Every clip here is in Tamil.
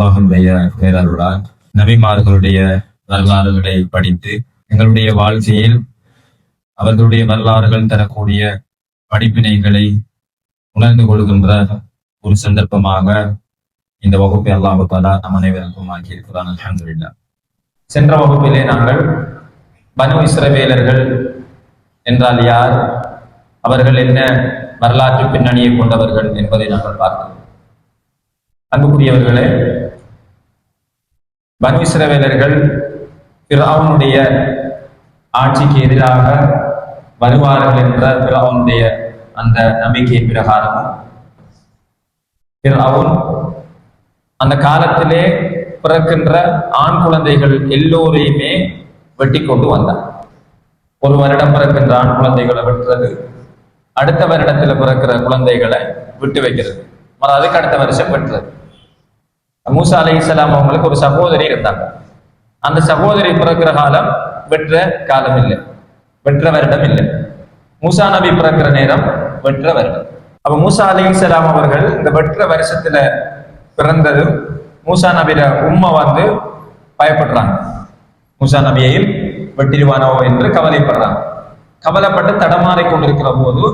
அல்லாஹ்வுடைய பேரருளால் நபிமார்களுடைய வரலாறுகளை படித்து எங்களுடைய வாழ்க்கையில் அவர்களுடைய வரலாறுகள் தரக்கூடிய படிப்பினைகளை உணர்ந்து கொள்கின்ற ஒரு சந்தர்ப்பமாக இந்த வகுப்பை அல்லாஹ் தஆலா நம் அனைவருக்கும் ஆக்கியிருக்கிறான். அல்ஹம்துலில்லாஹ். சென்ற வகுப்பிலே நாங்கள் பனு இஸ்ரவேலர்கள் என்றால் யார், அவர்கள் என்ன வரலாற்று பின்னணியை கொண்டவர்கள் என்பதை நாங்கள் பார்த்தோம். அன்புக்குரியவர்களே, பனு இஸ்ரவேலர்கள் ஃபிரௌனுடைய ஆட்சிக்கு எதிராக வருவார்கள் என்ற ஃபிரௌனுடைய அந்த நம்பிக்கையின் பிரகாரம் ஃபிரௌன் அந்த காலத்திலே பிறக்கின்ற ஆண் குழந்தைகள் எல்லோரையுமே வெட்டி கொண்டு வந்தார். ஒரு வருடம் பிறக்கின்ற ஆண் குழந்தைகளை வெட்டுறது, அடுத்த வருடத்துல பிறக்கிற குழந்தைகளை விட்டு வைக்கிறது, அதுக்கு அடுத்த வருஷம் வெட்டுறது. மூசா அலைஹிஸ்ஸலாம் அவங்களுக்கு ஒரு சகோதரி இருந்தாங்க. அந்த சகோதரி பிறக்கிற காலம் வெற்ற காலம் இல்லை, வெற்ற வருடம் இல்லை. மூசா நபி பிறக்கிற நேரம் வெற்ற வருடம். அப்ப மூசா அலைஹிஸ்ஸலாம் அவர்கள் இந்த வெற்ற வருஷத்துல பிறந்தது மூசா நபியில உம்மை வந்து பயப்படுறாங்க. மூசா நபியையும் வெட்டிடுவானோ என்று கவலைப்படுறாங்க. கவலைப்பட்டு தடமாறி கொண்டிருக்கிற போது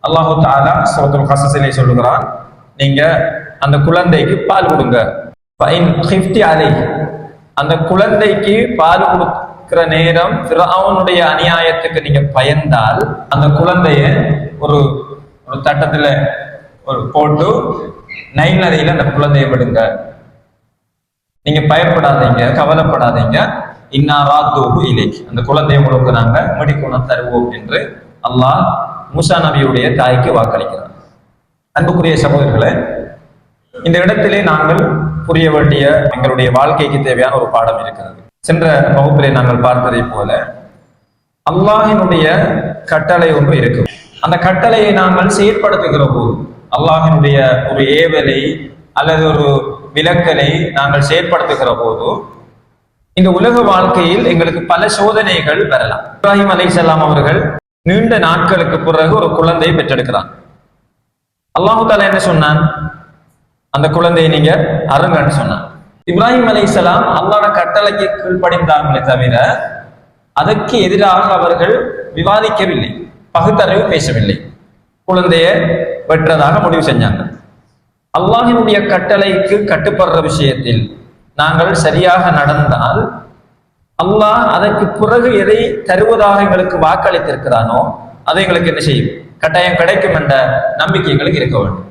அல்லாஹு தஆலா சூரத்துல் கஸஸிலே சொல்லுகிறான், நீங்க அந்த குழந்தைக்கு பால் கொடுங்க. அந்த குழந்தைக்கு பால் கொடுக்கிற நேரம் ஃபிரௌனுடைய அநியாயத்துக்கு நீங்க பயந்தால் அந்த குழந்தைய ஒரு தட்டத்துல போட்டு நைல் நதியில அந்த குழந்தைய விடுங்க. நீங்க பயப்படாதீங்க, கவலைப்படாதீங்க. இன்னாராத்துஹு இலைக், அந்த குழந்தைய உங்களுக்கு நாங்க மெடிக்குணம் தருவோம் என்று அல்லாஹ் மூசா நபியுடைய தாய்க்கு வாக்களிக்கிறார். அன்புக்குரிய சகோதரர்களே, இந்த இடத்திலே நாங்கள் புரிய வேண்டிய எங்களுடைய வாழ்க்கைக்கு தேவையான ஒரு பாடம் இருக்கிறது. சென்ற வகுப்பிலே நாங்கள் பார்த்ததை போல அல்லாஹினுடைய கட்டளை ஒன்று இருக்கு. அந்த கட்டளையை நாங்கள் செயற்படுத்துகிற போது, அல்லாஹினுடைய ஒரு ஏவலை அல்லது ஒரு விலக்கலை நாங்கள் செயற்படுத்துகிற போது இந்த உலக வாழ்க்கையில் எங்களுக்கு பல சோதனைகள் வரலாம். இப்ராஹிம் அலைஹிஸ்ஸலாம் அவர்கள் நீண்ட நாட்களுக்கு பிறகு ஒரு குழந்தையை பெற்றெடுக்கிறான். அல்லாஹு தஆலா என்ன சொன்னான்? அந்த குழந்தையை நீங்க அருங்கன்னு சொன்னான். இப்ராஹிம் அலைஹிஸ்ஸலாம் அல்லாஹ்வுடைய கட்டளைக்கு கீழ்ப்படிந்தார்களே தவிர அதற்கு எதிராக அவர்கள் விவாதிக்கவில்லை, பகுத்தறிவு பேசவில்லை. குழந்தையை வெற்றதாக முடிவு செஞ்சாங்க. அல்லாஹ்வினுடைய கட்டளைக்கு கட்டுப்படுற விஷயத்தில் நாங்கள் சரியாக நடந்தால் அல்லாஹ் அதற்கு பிறகு எதை தருவதாக எங்களுக்கு வாக்களித்திருக்கிறானோ அதை எங்களுக்கு என்ன செய்யும், கட்டாயம் கிடைக்கும் என்ற நம்பிக்கை எங்களுக்கு இருக்க வேண்டும்.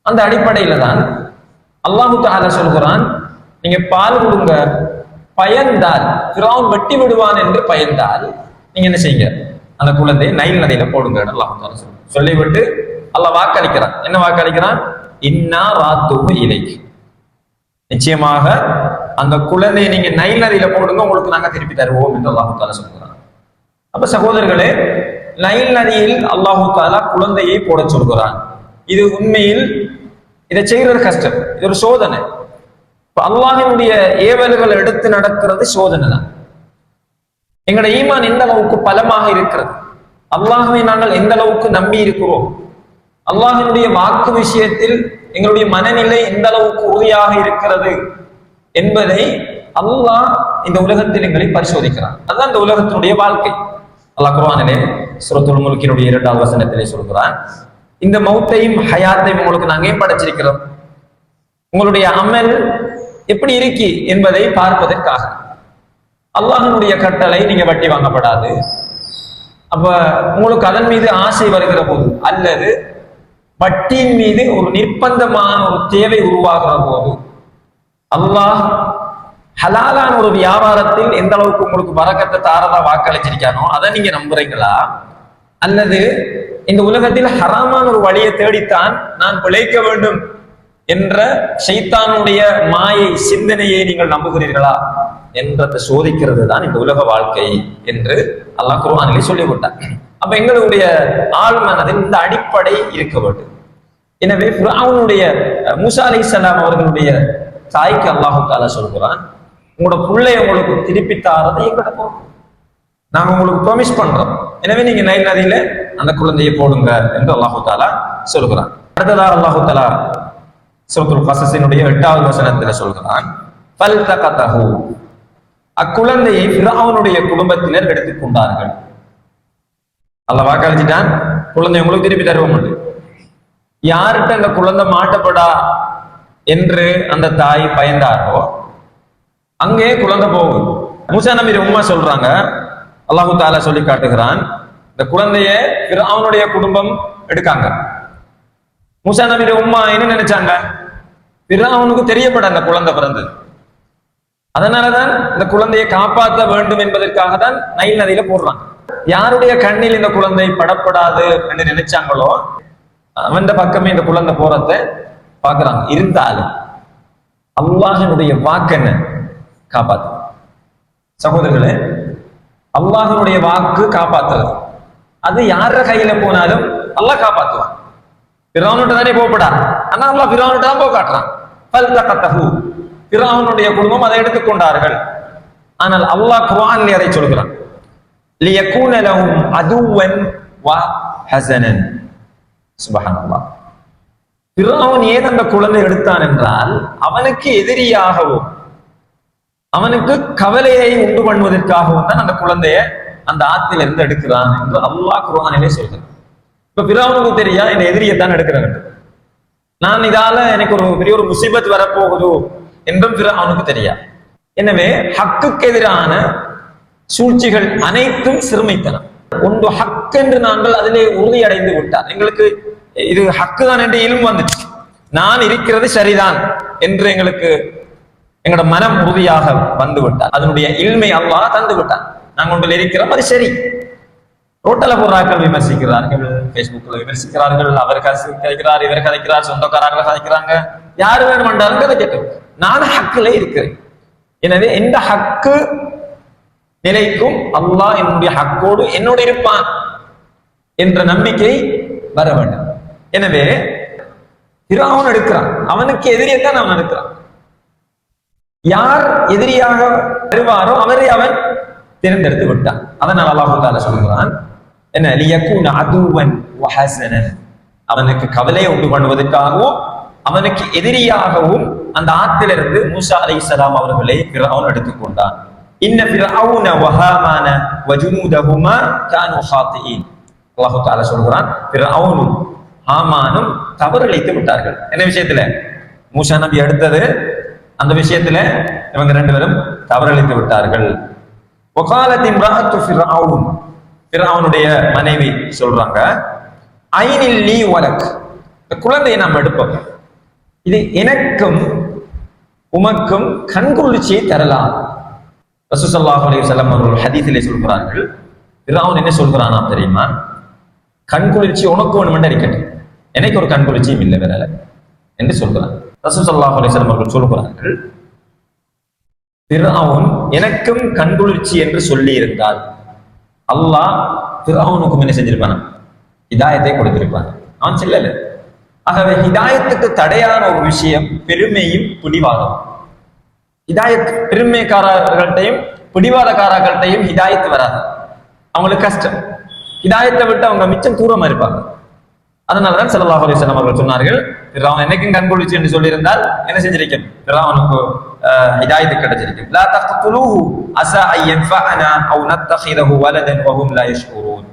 அந்த அடிப்படையில தான் அல்லாஹு தஆலா சொல்கிறான், நீங்க பால் கொடுங்க. பயந்தால், ஃபிரௌன் வெட்டி விடுவான் என்று பயந்தால் நீங்க என்ன செய்யுங்க, அந்த குழந்தையை நைல் நதியில போடுங்க. அல்லாஹு தஆலா சொல்லிவிட்டு அல்லாஹ் வாக்களிக்கிறான். என்ன வாக்களிக்கிறான்? இன்னா ராத்துஹு இலைக், நிச்சயமாக அந்த குழந்தையை நீங்க நைல் நதியில போடுங்க, உங்களுக்கு நாங்க திருப்பி தருவோம் என்று அல்லாஹு தஆலா சொல்கிறான். அப்ப சகோதரர்களே, நைல் நதியில் அல்லாஹு தஆலா குழந்தையை போட சொல்கிறான். இது உண்மையில் இதை செய்யறது கஷ்டம், இது ஒரு சோதனை. அல்லாஹ்வினுடைய ஏவல்கள் எடுத்து நடக்கிறது சோதனை தான். எங்களுடைய ஈமான் எந்த அளவுக்கு பலமாக இருக்கிறது, அல்லாஹ்வை நாங்கள் எந்த அளவுக்கு நம்பி இருக்கிறோம், அல்லாஹ்வினுடைய வாக்கு விஷயத்தில் எங்களுடைய மனநிலை எந்த அளவுக்கு உறுதியாக இருக்கிறது என்பதை அல்லாஹ் இந்த உலகத்தில் எங்களை பரிசோதிக்கிறான். அதுதான் இந்த உலகத்தினுடைய வாழ்க்கை. அல்லாஹ் குர்ஆனிலே சூரத்துல் முல்கினுடைய 2வது வசனத்திலே சொல்கிறான், இந்த மௌத்தையும் ஹயாத்தையும் உங்களுக்கு நாங்க ஏன் படைச்சிருக்கிறோம், உங்களுடைய அமல் எப்படி இருக்கு என்பதை பார்ப்பதற்காக. அல்லாஹ்வினுடைய கட்டளை நீங்க வட்டி வாங்கப்படாது. அப்ப உங்களுக்கு அதன் மீது ஆசை வருகிற போது அல்லது வட்டியின் மீது ஒரு நிர்பந்தமான ஒரு தேவை உருவாகிற போது, அல்லாஹ் ஹலாலான ஒரு வியாபாரத்தில் எந்த அளவுக்கு உங்களுக்கு பரக்கத்தை தாரதா வாக்களிச்சிருக்கானோ அதை நீங்க நம்புறீங்களா, அல்லது இந்த உலகத்தில் ஹராமான ஒரு வழியை தேடித்தான் நான் பிழைக்க வேண்டும் என்ற ஷைத்தானுடைய மாயை சிந்தனையை நீங்கள் நம்புகிறீர்களா என்றதை சோதிக்கிறது தான் இந்த உலக வாழ்க்கை என்று அல்லாஹ் குர்ஆனிலே சொல்லிவிட்டார். அப்ப எங்களுடைய ஆழ்மனதில் இந்த அடிப்படை இருக்க வேண்டும். எனவே ஃபிரௌனுடைய மூசா அலைஹிஸ்ஸலாம் அவர்களுடைய தாய்க்கு அல்லாஹு தஆலா சொல்கிறான், உங்களோட பிள்ளைய உங்களுக்கு திருப்பி தாரதை எங்கட போகும், நாங்க உங்களுக்கு ப்ராமிஸ் பண்றோம். எனவே நீங்க நைல் நதியில அந்த குழந்தையை போடுங்க என்று அல்லாஹு தஆலா சொல்கிறான். அடுத்ததாக அல்லாஹு தஆலா சூரத்துல் கஸஸினுடைய 8வது வசனத்துல சொல்கிறான், ஃபல்தகதஹு, அக்குழந்தையை ஃபிரௌனுடைய குடும்பத்தினர் எடுத்துக்கொண்டார்கள். அல்லாஹ் வாக்களிச்சிட்டான், குழந்தை உங்களுக்கு திருப்பி தருவோம். யார்கிட்ட அந்த குழந்தை மாட்டப்படா என்று அந்த தாய் பயந்தாரோ அங்கே குழந்தை போகுது. மூசா நபி உம்மா சொல்றாங்க, அல்லாஹு தாலா சொல்லி காட்டுகிறான், இந்த குழந்தைய ஃபிரௌனுடைய குடும்பம் எடுக்காங்க. மூசா நபி உம்மா என்ன நினைச்சாங்க, ஃபிரௌனுக்கு தெரியப்பட அந்த குழந்தை பிறந்தது, அதனாலதான் இந்த குழந்தையை காப்பாற்ற வேண்டும் என்பதற்காக தான் நைல் நதியில போடுறாங்க. யாருடைய கண்ணில் இந்த குழந்தை படப்படாது என்று நினைச்சாங்களோ அவன் பக்கமே இந்த குழந்தை போறத பாக்குறாங்க. இருந்தாலும் அல்லாஹினுடைய வாக்கு என்ன, காப்பாத்து. சகோதரர்களே, அல்லாஹினுடைய வாக்கு காப்பாத்துறது, அது யார கையில போனாலும் அல்லாஹ் காப்பாத்துவான். ஃபிரௌன்கிட்ட தானே போகப்படா, ஆனா அல்லாஹ் ஃபிரௌன்கிட்ட தான் போக காட்டுறான். ஃபல்தகதஹு, ஃபிரௌனுடைய குடும்பம் அதை எடுத்துக்கொண்டார்கள். ஆனால் அல்லாஹ் குர்ஆனில் அதை சொல்கிறான், லியகூன லஹும் அதுவன் வ ஹஸனன். சுப்ஹானல்லாஹ். ஃபிரௌன் ஏன் அந்த குழந்தை எடுத்தான் என்றால் அவனுக்கு எதிரியாகவும் அவனுக்கு கவலையை உண்டு பண்ணுவதற்காகவும் தான் அந்த குழந்தைய அந்த ஆற்றில இருந்து எடுக்கிறான் என்று அல்லாஹ் குர்ஆனிலே சொல்கிறான். இப்ப ஃபிரௌனுக்கு தெரியா இந்த எதிரியைத்தான் எடுக்கிறாங்க, நான் இதால எனக்கு ஒரு பெரிய ஒரு முசீபத் வரப்போகுது என்றும் ஃபிரௌனுக்கு தெரியா. எனவே ஹக்குக்கு எதிரான சூழ்ச்சிகள் அனைத்தும் சிறுமைத்தனம். ஒன்று ஹக் என்று நாங்கள் அதிலே உறுதியடைந்து விட்டார், எங்களுக்கு இது ஹக்கு தான் என்று இலும் வந்துச்சு, நான் இருக்கிறது சரிதான் என்று எங்களுக்கு எங்களோட மனம் உறுதியாக வந்து விட்டார். அதனுடைய இல்மை அல்லாஹ் தந்து விட்டார். நாங்கள் ஒன்றில் இருக்கிறோம், அது சரி. ரோட்டல போறாக்கள் விமர்சிக்கிறார்கள், பேஸ்புக்ல விமர்சிக்கிறார்கள், அவர் கதைக்கிறார், இவர் கதைக்கிறார், சொந்தக்காரர்கள் கதைக்கிறாங்க, யாரு வேணுமென்றாலும் கதைக்கட்டும், நான் ஹக்குல இருக்கிறேன். எனவே இந்த ஹக்கு நிலைக்கும் அல்லாஹ் என்னுடைய ஹக்கோடு என்னோடு இருப்பான் என்ற நம்பிக்கை வர வேண்டும். எனவே ஃபிரௌன் எடுக்கிறான், அவனுக்கு எதிரியத்தான் அவன் எடுக்கிறான். யார் எதிரியாக வருவாரோ அவரை அவன் தேர்ந்தெடுத்து விட்டான். அதனால் அல்லாஹ் தஆலா சொல்கிறான், என்ன, லியகூன அதுவன் வ ஹஸனன், அவனுக்கு கவலையை உண்டு பண்ணுவதற்காகவும் அவனுக்கு எதிரியாகவும் அந்த ஆற்றிலிருந்து மூசா அலைஹிஸ்ஸலாம் அவர்களை ஃபிரௌன் எடுத்துக்கொண்டான். இன்ன ஃபிரௌன வ ஹாமான வ ஜுனூதஹுமா கானூ ஹாத்திஈன். அல்லாஹ் தஆலா சொல்கிறான், ஃபிரௌனும் ஹாமானும் தவறிழைத்து விட்டார்கள். என்ன விஷயத்துல? மூசா நபி அடுத்தது அந்த விஷயத்துல இவங்க ரெண்டு பேரும் தவறிழைத்து விட்டார்கள். வகாலத் இம்ராஅத்து ஃபிரௌன், ஃபிரௌனுடைய மனைவி சொல்றாங்க, ஐனில் லீ வலக், இந்த குழந்தையை நாம் எடுப்போம், இது எனக்கும் உமக்கும் கண்குளிர்ச்சியை தரலாம். ரசூல் ஸல்லல்லாஹு அலைஹி வஸல்லம் அவர்கள் ஹதீஸிலே சொல்கிறார்கள், ஃபிரௌன் என்ன சொல்கிறானா தெரியுமா, கண்குளிர்ச்சி உனக்கு வேணுமென்று இருக்கட்டும், எனக்கு ஒரு கண்குளிர்ச்சியும் இல்லை வேற என்று சொல்கிறான். ரசூல் ஸல்லல்லாஹு அலைஹி வஸல்லம் அவர்கள் சொல்கிறார்கள், ஃபிரௌன் எனக்கும் கண்குளிர்ச்சி என்று சொல்லி இருந்தால் அல்லாஹ் ஃபிரௌனுக்கும் என்ன செஞ்சிருப்பான், ஹிதாயத்தை கொடுத்திருப்பான். அவன் சொல்லல. ஆகவே ஹிதாயத்துக்கு தடையான ஒரு விஷயம் பெருமையும் பிடிவாதம். ஹிதாயத் பெருமைக்காரர்கள்ட்டையும் பிடிவாதக்காரர்கள்ட்டையும் ஹிதாயத்து வராது, அவங்களுக்கு கஷ்டம். ஹிதாயத்தை விட்டு அவங்க மிச்சம் தூரமா இருப்பாங்க. அதனாலதான் ஸல்லல்லாஹு அலைஹி வஸல்லம் அவர்கள் சொன்னார்கள், ஃபிரௌன் எனக்கும் கண்குளிர்ச்சி என்று சொல்லியிருந்தால் என்ன செஞ்சிருக்கும், ஃபிரௌனுக்கு ஹிதாயத்து கிடைச்சிருக்கும். லா தக்துலூஹு அஸா அன் யன்ஃபஅனா அவ் நத்தகிதஹு வலதன் வஹும் லா யஷ்குரூன்.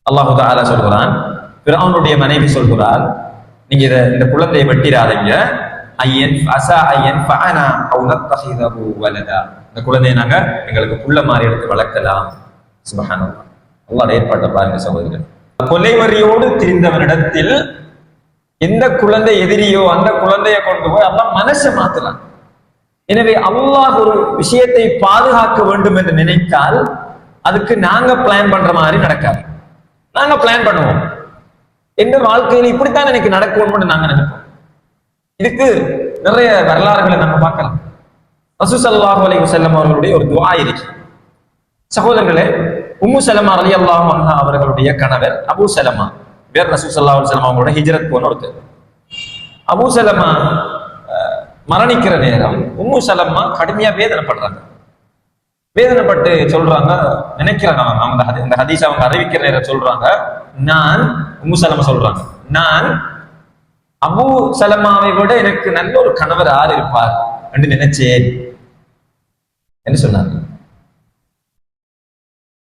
அல்லாஹ் தஆலா சொல்கிறான், ஃபிரௌனுடைய மனைவி சொல்கிறார், நீங்க இந்த குழந்தையை வெட்டிராதீங்க, அஸா அன் யன்ஃபஅனா அவ் நத்தகிதஹு வலதா, இந்த குழந்தையை நாங்க எங்களுக்கு புள்ள மாதிரி எடுத்து வளர்க்கலாம். சுப்ஹானல்லாஹ். அல்லாஹ் ஏற்பாட்டை பாருங்க சகோதரர்கள். கொலைவரியோடு திரிந்தவனிடத்தில் எந்த குழந்தை எதிரியோ அந்த குழந்தையை கொண்டு போய் அல்லாஹ் மனசை மாத்தலாம். எனவே அல்லாஹ் ஒரு விஷயத்தை பாதுகாக்க வேண்டும் என்று நினைத்தால் அதுக்கு நாங்க பிளான் பண்ற மாதிரி நடக்காது. நாங்க பிளான் பண்ணுவோம், எந்த வாழ்க்கையில இப்படித்தான் எனக்கு நடக்கணும்னு நாங்க நினைப்போம். இதுக்கு நிறைய வரலாறுகளை நம்ம பார்க்கலாம். ரசூல் ஸல்லல்லாஹு அலைஹி வஸல்லம் அவர்களுடைய ஒரு துஆ இருக்கு சகோதரர்களே. உம்மு சலமா ரலியல்லாஹு அன்ஹா அவர்களுடைய கணவர் அபூ சலமா, வேற ரசூல் ஸல்லல்லாஹு அலைஹி வஸல்லம் அவங்களோட ஹிஜ்ரத் போன ஒருத்தர். அபூ சலமா மரணிக்கிற நேரம் உம்மு சலமா கடுமையா வேதனைப்படுறாங்க. வேதனைப்பட்டு சொல்றாங்க, நினைக்கிறாங்க அவங்க இந்த ஹதீஸ் அவங்க அறிவிக்கிற நேரம் சொல்றாங்க, நான் உம்மு சலமா சொல்றாங்க, நான் அபூ சலமாவை விட எனக்கு நல்ல ஒரு கணவர் யார் இருப்பார் என்று நினைச்சேன் என்று சொன்னாங்க.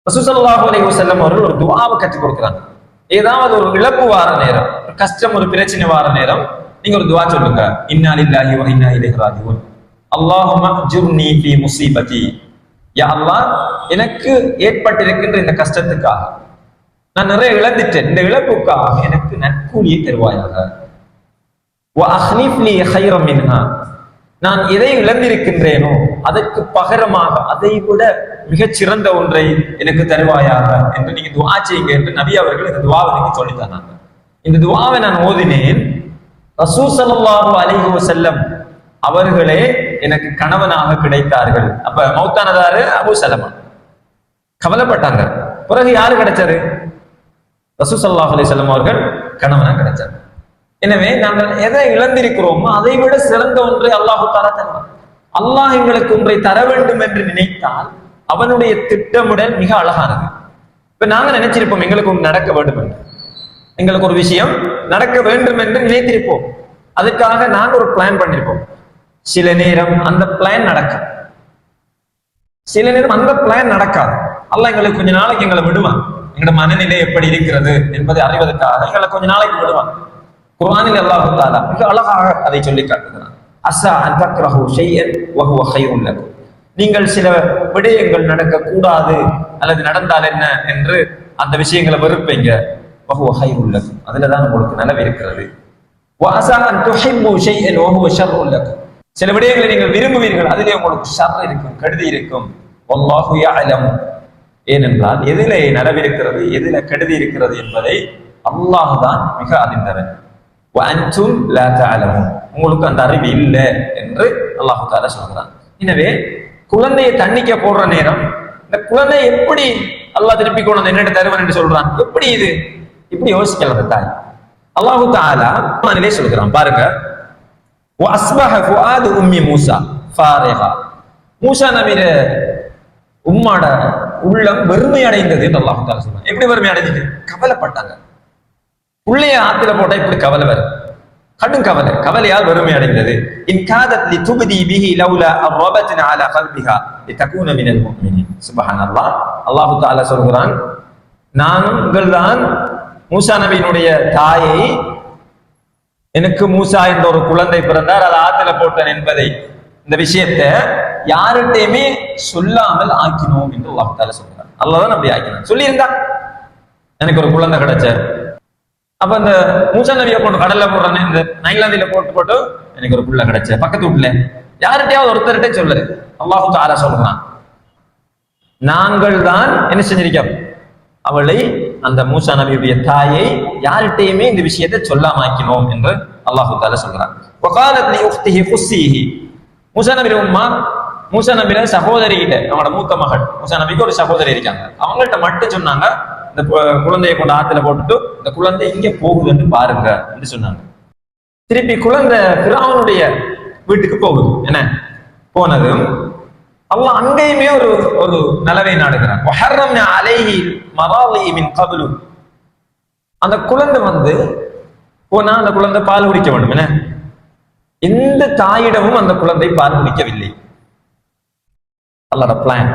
ரசூல் ஸல்லல்லாஹு அலைஹி வஸல்லம் அவர்கள் ஒரு துஆவை கற்றுக் கொடுக்குறாங்க. ஏதாவது ஒரு இழப்பு வார நேரம், ஒரு கஷ்டம், ஒரு பிரச்சனை வார நேரம் நீங்க ஒரு துஆ சொல்லுங்க. இன்னா லில்லாஹி வ இன்னா இலைஹி ராஜிஊன். அல்லாஹும்ம அஜ்ருனி ஃபீ முஸீபதி. யா அல்லாஹ், எனக்கு ஏற்பட்டிருக்கின்ற இந்த கஷ்டத்துக்காக நான் நிறைய இழந்துட்டேன், இந்த இழப்புக்காக எனக்கு நற்கூலியை தருவாயாக. வ அஹ்லிஃப் லீ கைரம் மின்ஹா. நான் எதை இழந்திருக்கின்றேனோ அதற்கு பகரமாக அதை விட மிகச் சிறந்த ஒன்றை எனக்கு தருவாயாக என்று நீங்க துஆ செய்யுங்க என்று நபி அவர்கள் இந்த துஆவை எனக்கு சொல்லித் தந்தாங்க. இந்த துஆவை நான் ஓதினேன். ரசூல் ஸல்லல்லாஹு அலைஹி வஸல்லம் அவர்களே எனக்கு கணவனாக கிடைத்தார்கள். அப்ப மௌத்தானதாரு அபூ சலமா. கவலைப்பட்டாங்க. பிறகு யாரு கிடைச்சாரு? ரசூல் ஸல்லல்லாஹு அலைஹி வஸல்லம் அவர்கள் கணவனா கிடைச்சார். எனவே நாங்கள் எதை இழந்திருக்கிறோமோ அதை விட சிறந்த ஒன்றை அல்லாஹ் தஆலா தருவான். அல்லாஹ் எங்களுக்கு ஒன்றை தர வேண்டும் என்று நினைத்தால் அவனுடைய திட்டமிடல் மிக அழகானது. இப்ப நாங்க நினைச்சிருப்போம் எங்களுக்கு ஒன்று நடக்க வேண்டும் என்று, எங்களுக்கு ஒரு விஷயம் நடக்க வேண்டும் என்று நினைத்திருப்போம். அதுக்காக நாங்க ஒரு பிளான் பண்ணிருப்போம். சில நேரம் அந்த பிளான் நடக்கும், சில நேரம் அந்த பிளான் நடக்காது. அல்லாஹ் எங்களுக்கு கொஞ்ச நாளைக்கு எங்களை விடுவான். எங்களோட மனநிலை எப்படி இருக்கிறது என்பதை அறிவதற்காக எங்களை கொஞ்ச நாளைக்கு விடுவான். குர்ஆனில் அல்லாஹ் தஆலா மிக அழகாக அதை சொல்லி காட்டுகிறான். அஸா அன் தக்ரஹு ஷைஅன் வ ஹுவ கைருன் லக்கும். நீங்கள் சில விடயங்கள் நடக்க கூடாது அல்லது நடந்தால் என்ன என்று அந்த விஷயங்களை வெறுப்பீங்க. வ ஹுவ கைருன் லக்கும். அதுல தான் உங்களுக்கு நலவு இருக்கிறது. வ அஸா அன் துஹிப்பு ஷைஅன் வ ஹுவ ஷர்ருன் லக்கும். சில விடயங்களை நீங்கள் விரும்புவீர்கள், அதிலே உங்களுக்கு ஷர் இருக்கும், கெடுதி இருக்கும். வல்லாஹு யஅலம். ஏனென்றால் எதிலே நலவு இருக்கிறது, எதில கெடுதி இருக்கிறது என்பதை அல்லாஹ் தான் மிக அறிந்தவன். وأنتم لا تعلمون. உங்களுக்கு அந்த அறிவு இல்லை என்று அல்லாஹ் தஆலா சொல்றான். எனவே குழந்தையை தண்ணிக்க போடுற நேரம் இந்த குழந்தை எப்படி அல்லாஹ் திருப்பி கொண்டு வந்து என்னட்ட தருவன் என்று சொல்றான், எப்படி இது இப்படி யோசிக்கலாம் அந்த தாய். அல்லாஹ் தஆலா குர்ஆனிலே சொல்றான் பாருங்க. وأصبح فؤاد أم موسى فارغا. மூசா நபியோட உம்மாட உள்ளம் வெறுமை அடைந்தது என்று அல்லாஹ் தஆலா சொல்றான். எப்படி வெறுமை அடைஞ்சது? கவலைப்பட்டாங்க. உள்ளே ஆத்தில போட்டா இப்படி கவலை வரும், கடும் கவலை, கவலையால் வறுமை அடைந்தது. இன் காதத் லிதுப்தி பிஹி லௌலா அரபத்னா அலா கல்பிஹா லிதகூன மினல் முஃமினீன். சுப்ஹானல்லாஹ். அல்லாஹ் தஆலா சொல்கிறான், நாங்கள் தான் மூசா நபியினுடைய தாயை, எனக்கு மூசா என்ற ஒரு குழந்தை பிறந்தார், அதை ஆத்தில போட்டேன் என்பதை, இந்த விஷயத்தை யார்கிட்டயுமே சொல்லாமல் ஆக்கினோம் என்று அல்லாஹ் தஆலா சொல்கிறான். அல்லாஹ் தான் அப்படி ஆக்கினான். சொல்லியிருந்தா எனக்கு ஒரு குழந்தை கிடைச்ச, அப்ப இந்த மூசா நபியை கொண்டு கடல்ல போடுறேன்னு இந்த நைலாந்தில போட்டு எனக்கு ஒரு புள்ள கிடைச்ச, பக்கத்து வீட்டுல யார்கிட்டயாவது ஒருத்தர்கிட்ட சொல்லு. அல்லாஹ் தஆலா சொல்றான், நாங்கள் தான் என்ன செஞ்சிருக்கோம், அவளை, அந்த மூசா நபியுடைய தாயை யார்கிட்டயுமே இந்த விஷயத்தை சொல்லாம ஆக்கினோம் என்று அல்லாஹ் தஆலா சொல்றான். வகாலத் லி உக்திஹி குஸ்ஸிஹி. மூசா நபியோட உம்மா, மூசா நபியோட சகோதரி கிட்ட, அவங்களோட மூத்த மகள் மூசா நபிக்கு ஒரு சகோதரி இருக்காங்க, அவங்கள்ட்ட மட்டும் சொன்னாங்க, இந்த குழந்தையை கொண்டு ஆத்துல போட்டுட்டு இந்த குழந்தை இங்க போகுதுன்னு பாருங்க என்று சொன்னாங்க. திருப்பி குழந்தை ஃபிரௌனுடைய வீட்டுக்கு போகுது. என்ன போனதும் அல்லாஹ் அங்கேயுமே ஒரு ஒரு நலவை நாடுகிறான். வஹர்ரம்னா அலைஹி மராலி மின் கப்லு. அந்த குழந்தை வந்து போனா அந்த குழந்தை பால் குடிக்க வேண்டும். என்ன, எந்த தாயிடமும் அந்த குழந்தை பால் குடிக்கவில்லை. அல்லாஹ்வுடைய பிளான்.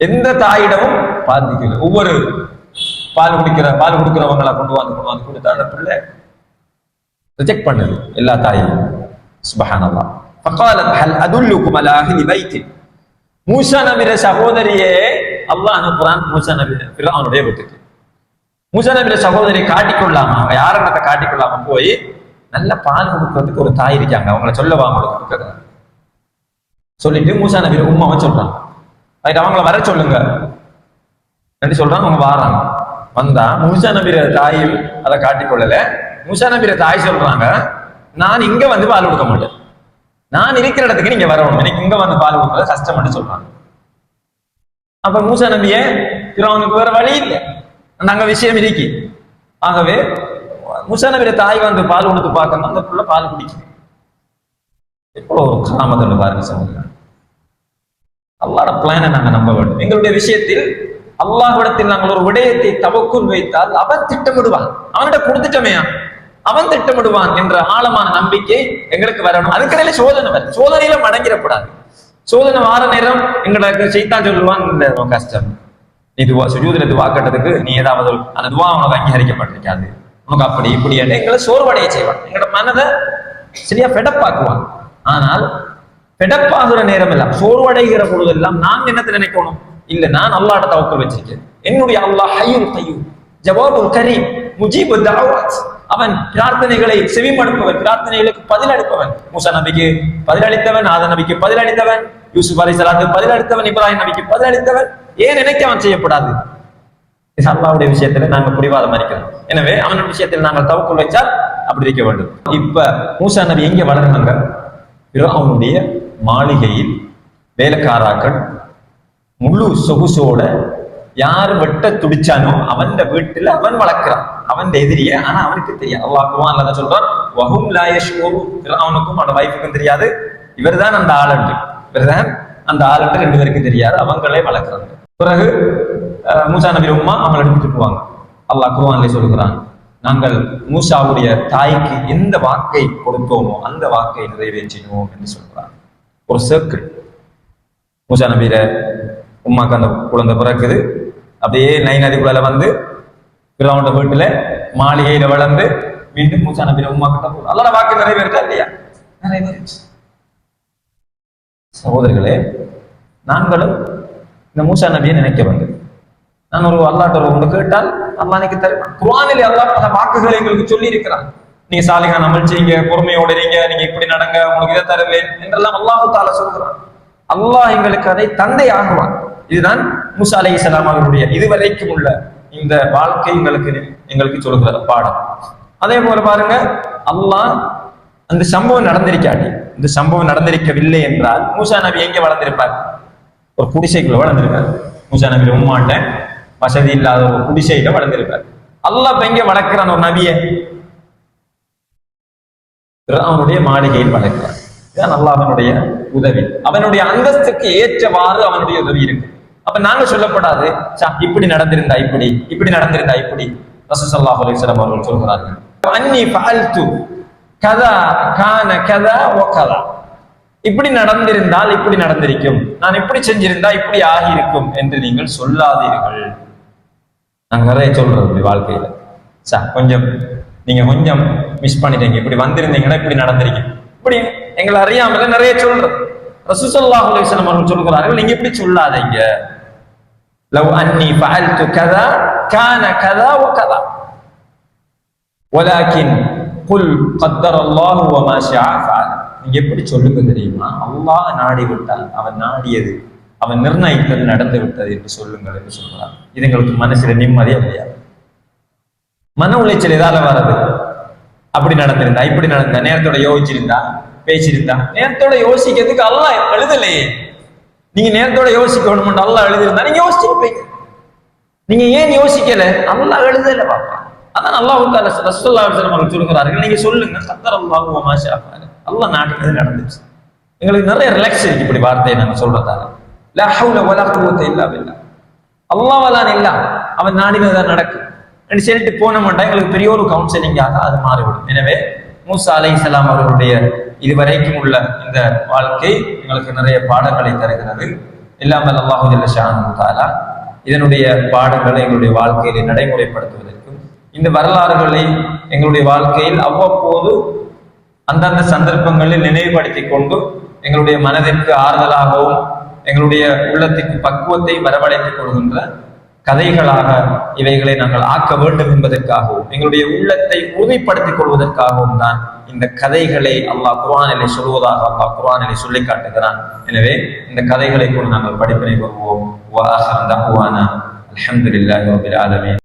எந்த தாயிடமும் பால் குடிக்கவில்லை. ஒவ்வொரு பால் குடிக்கிறவங்களை கொண்டு வந்து கொடுத்தா அந்த பிள்ளை ரிஜெக்ட் பண்ணுது எல்லா தாயும். சுப்ஹானல்லாஹ். ஃபகாலத் ஹல் அதுல்லுக்கும் அலா அஹ்லி பைத். மூசா நபியோட சகோதரியே அல்லாஹ் அனுப்புறான் மூசா நபி ஃபிரௌனுடைய வீட்டுக்கு. மூசா நபியோட சகோதரியை காட்டிக்கொள்ளாம, அவங்க யாருன்றத காட்டிக்கொள்ளாம போய் நல்ல பால் கொடுக்கறதுக்கு ஒரு தாய் இருக்காங்க, அவங்கள சொல்லவா அவங்களுக்கு கொடுக்குறாங்க. சொல்லிட்டு மூசா நபியோட உம்மாவை சொல்றான், ரைட் அவங்கள வர சொல்லுங்க என்று சொல்றாங்க. அவங்க வாராங்க. வந்தா மூசா நபியோட தாயும் அதை காட்டிக்கொள்ளல. மூசா நபியோட தாய் சொல்றாங்க, நான் இங்க வந்து பால் கொடுக்க மாட்டேன், நான் இருக்கிற இடத்துக்கு நீங்க வரணும், எனக்கு இங்க வந்து பால் கொடுக்கறது கஷ்டம் சொல்றாங்க. அப்ப மூசா நபியே ஃபிரௌனுக்கு வேற வழி இல்லை, நாங்க விஷயம் இருக்கி. ஆகவே மூசா நபியோட தாய் வந்து பால் கொடுத்து பார்க்கணும், அந்த புள்ள பால் குடிக்குது. இப்போ ஒரு கிராமத்தோட பாருங்க சொல்லுங்க. அல்லாஹ்வோட பிளானை நாங்க நம்ப வேண்டும். எங்களுடைய விஷயத்தில் அல்லாஹ்விடத்தில் நாங்கள் ஒரு விடயத்தை தவக்குள் வைத்தால் அவன் திட்டமிடுவான். அவன்கிட்ட கொடுத்துட்டோமையா, அவன் திட்டமிடுவான் என்ற ஆழமான நம்பிக்கை எங்களுக்கு வரணும். அதுக்கிடையில சோதனை வரும், சோதனையில மடங்கிடக்கூடாது. சோதனை வார நேரம் எங்களுக்கு சைத்தான் சொல்லுவான், இந்த கஷ்டம் நீ துவா சுஜூதுல துவா கட்டதுக்கு நீ ஏதாவது அந்த துவா உனக்கு அங்கீகரிக்கப்பட்டிருக்காது, உனக்கு அப்படி இப்படி எங்களை சோர்வடைய செய்வான், எங்களோட மனதை சரியா ஃபெடப்பாக்குவான். ஆனால் ஃபெடப்பாகிற நேரம் எல்லாம் சோர்வடைகிற பொழுதெல்லாம் நான் என்னத்தை நினைக்கணும், இல்ல நான் அல்லாஹ்ட்ட தவக்கல் வச்சிருக்கேன், என்னுடைய அல்லாஹ் ஹய்யுல் கய்யூம் ஜவாபுல் கரீம் முஜீபு தஅவாத், அவன் பிரார்த்தனைகளை செவிமடுப்பவன், பிரார்த்தனைகளுக்கு பதில் அளிப்பவன். மூசா நபிக்கு பதில் அளித்தவன், ஆதம் நபிக்கு பதில் அளித்தவன், யூசுப் அலைஹிஸ்ஸலாத்துக்கு பதில் அளித்தவன், இப்ராஹிம் நபிக்கு பதில் அளித்தவன். ஏன் நினைக்க அவன் செய்யப்படாது? அல்லாஹ்வுடைய விஷயத்துல நாங்க பிடிவாதம் இருக்கிறோம். எனவே அவனுடைய விஷயத்தில் நாங்கள் தவக்குள் வச்சால் அப்படி இருக்க வேண்டும். இப்ப மூசா நபி எங்க வளர்ந்தாங்க? அவனுடைய மாளிகையில் வேலைக்காராக்கள் முழு சொகுசோட யார் வெட்ட துடிச்சானோ அவன் வீட்டுல அவன் வளர்க்கிறான், அவன் எதிரிய. ஆனா அவனுக்கு தெரியாது. அல்லாஹ் குர்ஆன்ல தான் சொல்றான், வஹும் லா யஷ்ஊரு. அவனுக்கும் அவனோட வைஃபுக்கும் தெரியாது இவர்தான் அந்த ஆளண்டு, இவர்தான் அந்த ஆளண்டு, ரெண்டு பேருக்கு தெரியாது. அவங்களே வளர்க்கிறாங்க. பிறகு மூசா நபி உம்மா அவங்களை எடுத்துட்டு போவாங்க. அல்லாஹ் குர்ஆன்ல சொல்கிறான், நாங்கள் மூசாவுடைய தாய்க்கு எந்த வாக்கை கொடுத்தோமோ அந்த வாக்கை நிறைவேற்றினோம் என்று சொல்றான். ஒரு சர்க்கிள். மூசா நபியில உம்மாக்கு அந்த குழந்தை பிறக்குது, அப்படியே நைல் நதிக்குள்ள வந்து பிறவுண்ட வீட்டுல மாளிகையில வளர்ந்து மீண்டும் மூசா நபியில உம்மா கிட்ட போகும். அல்லாஹ் வாக்கு நிறைவேற்றா இல்லையா? நிறைவேறிச்சு. சகோதரர்களே, நாங்களும் இந்த மூசா நபியை நினைக்க வேண்டும். நான் ஒரு அல்லாஹ்ட்ட ஒன்று கேட்டால் அல்லாஹ் எனக்கு தருவான். குர்ஆனிலே அல்லாஹ் பல வாக்குகளை எங்களுக்கு சொல்லி இருக்கிறான். நீங்க சாலிகான அமல் செய்யுங்க, பொறுமையோட இருங்க, நீங்க இப்படி நடங்க, உங்களுக்கு இதை தருவேன் என்றெல்லாம் அல்லாஹ் தஆலா சொல்கிறான். அல்லாஹ் எங்களுக்கு அதை தந்தை ஆகுவான். இதுதான் மூசா அலைஹிஸ்ஸலாம் அவர்களுடைய இதுவரைக்கும் உள்ள இந்த வாழ்க்கை எங்களுக்கு சொல்லுகிற பாடம். அதே போல பாருங்க, அல்லாஹ் அந்த சம்பவம் நடந்திருக்காட்டி, இந்த சம்பவம் நடந்திருக்கவில்லை என்றால் மூசா நபி எங்கே வளர்ந்திருப்பார்? ஒரு குடிசைக்குள்ள வளர்ந்திருப்பார். மூசா நபி உம்மாட்ட வசதி இல்லாத ஒரு குடிசையில வளர்ந்திருப்பார். அல்லாஹ் எங்க வளர்க்கிறான் ஒரு நபியை? அவனுடைய மாளிகையில் வளர்க்கிறான். இதுதான் அல்லாஹ்வினுடைய உதவி. அவனுடைய அந்தஸ்துக்கு ஏற்றவாறு அவனுடைய உதவி இருக்கு. அப்ப நாங்க சொல்லப்படாது இப்படி நடந்திருந்தா இப்படி, இப்படி நடந்திருந்தா இப்படி. ரசூல் ஸல்லல்லாஹு அலைஹி வஸல்லம் அவர்கள் சொல்கிறார்கள், அன்னி ஃபஅல்து கதா கான கதா வ கதா, இப்படி நடந்திருந்தால் இப்படி நடந்திருக்கும், நான் இப்படி செஞ்சிருந்தா இப்படி ஆகியிருக்கும் என்று நீங்கள் சொல்லாதீர்கள். நாங்க நிறைய சொல்றது வாழ்க்கையில, கொஞ்சம் நீங்க கொஞ்சம் மிஸ் பண்ணிட்டீங்க, இப்படி வந்திருந்தீங்கன்னா இப்படி நடந்திருக்கும், இப்படி எங்களை அறியாமல நிறைய சொல்றது. ரசூல் ஸல்லல்லாஹு அலைஹி வஸல்லம் அவர்கள் சொல்கிறார்கள், நீங்க இப்படி சொல்லாதீங்க. லவ் அன்னி ஃபஅல்து கதா கான கதா வ கதா வலாக்கின் குல் கத்தரல்லாஹு வ மா ஷாஅ ஃபஅல். நீங்க எப்படி சொல்லுங்க தெரியுமா? அல்லாஹ் நாடி விட்டால், அவன் நாடியது, அவன் நிர்ணயித்தது நடந்து விட்டது என்று சொல்லுங்கள் என்று சொல்றான். இது எங்களுக்கு மனசுல நிம்மதியா இல்லையா? மன உளைச்சல் எதால வர்றது? அப்படி நடந்திருந்தா, இப்படி நடந்தா, நேரத்தோட யோசிச்சிருந்தா, பேசியிருந்தா. நேரத்தோட யோசிக்கிறதுக்கு அல்லாஹ் எழுதலையே. நீங்க நேரத்தோட யோசிக்கணும், அல்லாஹ் எழுதிருந்தா நீங்க யோசிச்சிருப்பீங்க. நீங்க ஏன் யோசிக்கல? அல்லாஹ் எழுதல பாப்பா. அதான் அல்லாஹ் ரசூலுல்லாஹி ஸல்லல்லாஹு அலைஹி வஸல்லம் சொல்கிறார்கள், நீங்க சொல்லுங்க கத்தரல்லாஹு வ மா ஷாஅ ஃபஅல். அல்லாஹ் நாடினது நடந்துச்சு. எங்களுக்கு நிறைய ரிலாக்ஸ் இருக்கு இப்படி வார்த்தையை நாங்க சொல்றதால. லா ஹவுல வலா குவத்த இல்லா பில்லாஹ். அல்லாஹ்வாலான இல்ல, அவன் நாடினதான் நடக்கும் என்று சொல்லிட்டு போன மாட்டா எங்களுக்கு பெரிய ஒரு கவுன்சிலிங்காக அது மாறிவிடும். எனவே மூசா அலைஹிஸ்ஸலாம் அவர்களுடைய இதுவரைக்கும் உள்ள இந்த வாழ்க்கை எங்களுக்கு நிறைய பாடங்களை தருகிறது. இல்லாமல் அல்லாஹு ஜல்ல ஷானஹு தஆலா இதனுடைய பாடங்களை எங்களுடைய வாழ்க்கையிலே நடைமுறைப்படுத்துவதற்கும், இந்த வரலாறுகளை எங்களுடைய வாழ்க்கையில் அவ்வப்போது அந்தந்த சந்தர்ப்பங்களில் நினைவுபடுத்திக் கொண்டு எங்களுடைய மனதிற்கு ஆறுதலாகவும் எங்களுடைய உள்ளத்திற்கு பக்குவத்தை வரவழைத்துக் கொள்கின்ற கதைகளாக இவைகளை நாங்கள் ஆக்க வேண்டும் என்பதற்காகவும், எங்களுடைய உள்ளத்தை உறுதிப்படுத்திக் கொள்வதற்காகவும் தான் இந்த கதைகளை அல்லாஹ் குர்ஆனிலே சொல்வதாக அல்லாஹ் குர்ஆனிலே சொல்லி காட்டுகிறான். எனவே இந்த கதைகளை கொண்டு நாங்கள் படிப்பினை பெறுவோம். வ ஆஹிரு தஅவானா அல்ஹம்துலில்லாஹி ரப்பில் ஆலமீன்.